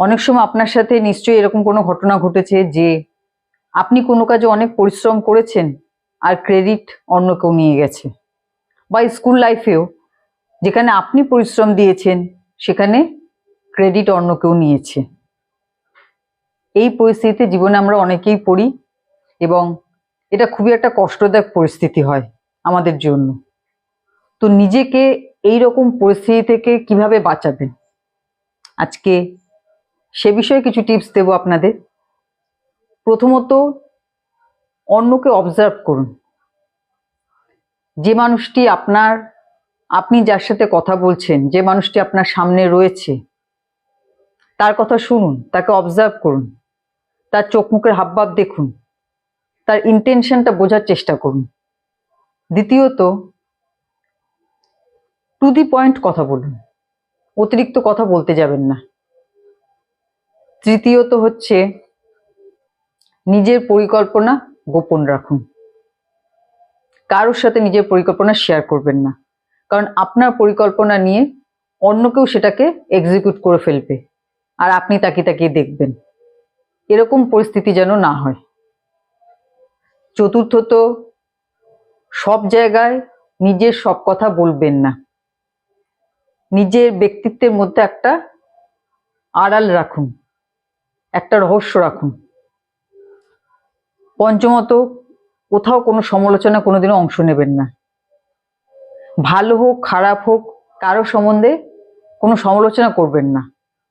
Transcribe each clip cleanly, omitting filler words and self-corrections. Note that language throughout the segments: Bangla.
অনেক সময় আপনার সাথে নিশ্চয়ই এরকম কোনো ঘটনা ঘটেছে যে আপনি কোনো কাজে অনেক পরিশ্রম করেছেন আর ক্রেডিট অন্য কেউ নিয়ে গেছে, বা স্কুল লাইফেও যেখানে আপনি পরিশ্রম দিয়েছেন সেখানে ক্রেডিট অন্য কেউ নিয়েছে। এই পরিস্থিতিতে জীবনে আমরা অনেকেই পড়ি এবং এটা খুবই একটা কষ্টদায়ক পরিস্থিতি হয় আমাদের জন্য। তো নিজেকে এই রকম পরিস্থিতি থেকে কিভাবে বাঁচাবেন, আজকে সে বিষয়ে কিছু টিপস দেব আপনাদের। প্রথমত, অন্যকে অবজার্ভ করুন। যে মানুষটি আপনি যার সাথে কথা বলছেন, যে মানুষটি আপনার সামনে রয়েছে, তার কথা শুনুন, তাকে অবজার্ভ করুন, তার চোখ মুখের হাবভাব দেখুন, তার ইন্টেনশনটা বোঝার চেষ্টা করুন। দ্বিতীয়ত, টু দি পয়েন্ট কথা বলুন, অতিরিক্ত কথা বলতে যাবেন না। তৃতীয়ত হচ্ছে, নিজের পরিকল্পনা গোপন রাখুন। কারোর সাথে নিজের পরিকল্পনা শেয়ার করবেন না, কারণ আপনার পরিকল্পনা নিয়ে অন্য কেউ সেটাকে এক্সিকিউট করে ফেলবে আর আপনি তাকিয়ে তাকিয়ে দেখবেন। এরকম পরিস্থিতি যেন না হয়। চতুর্থত, সব জায়গায় নিজের সব কথা বলবেন না। নিজের ব্যক্তিত্বের মধ্যে একটা আড়াল রাখুন, একটা রহস্য রাখুন। পঞ্চমত, কোথাও কোনো সমালোচনা কোনোদিনও অংশ নেবেন না। ভালো হোক খারাপ হোক, কারো সম্বন্ধে কোনো সমালোচনা করবেন না।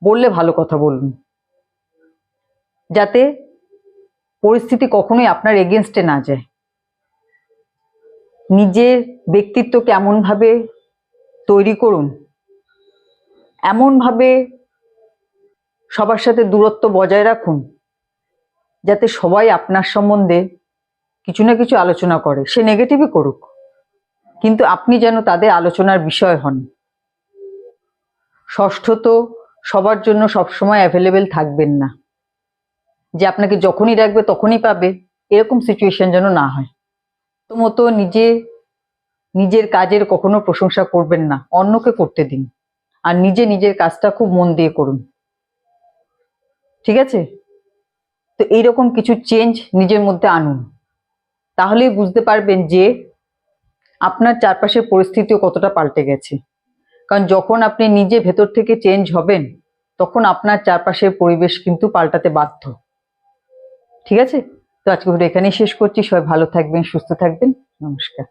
বললে ভালো কথা বলুন, যাতে পরিস্থিতি কখনোই আপনার এগেনস্টে না যায়। নিজের ব্যক্তিত্বকে এমনভাবে তৈরি করুন, এমনভাবে সবার সাথে দূরত্ব বজায় রাখুন, যাতে সবাই আপনার সম্বন্ধে কিছু না কিছু আলোচনা করে, সে নেগেটিভই করুক, কিন্তু আপনি যেন তাদের আলোচনার বিষয় হন। ষষ্ঠত, সবার জন্য সবসময় অ্যাভেলেবেল থাকবেন না, যে আপনাকে যখনই ডাকবে তখনই পাবে, এরকম সিচুয়েশন যেন না হয়। প্রথমত, নিজের কাজের কখনো প্রশংসা করবেন না, অন্যকে করতে দিন, আর নিজের কাজটা খুব মন দিয়ে করুন। ঠিক আছে? তো এইরকম কিছু চেঞ্জ নিজের মধ্যে আনুন, তাহলেই বুঝতে পারবেন যে আপনার চারপাশের পরিস্থিতিও কতটা পাল্টে গেছে। কারণ যখন আপনি নিজে ভেতর থেকে চেঞ্জ হবেন, তখন আপনার চারপাশের পরিবেশ কিন্তু পাল্টাতে বাধ্য। ঠিক আছে? তো আজকে ভিডিও এখানেই শেষ করছি। সবাই ভালো থাকবেন, সুস্থ থাকবেন। নমস্কার।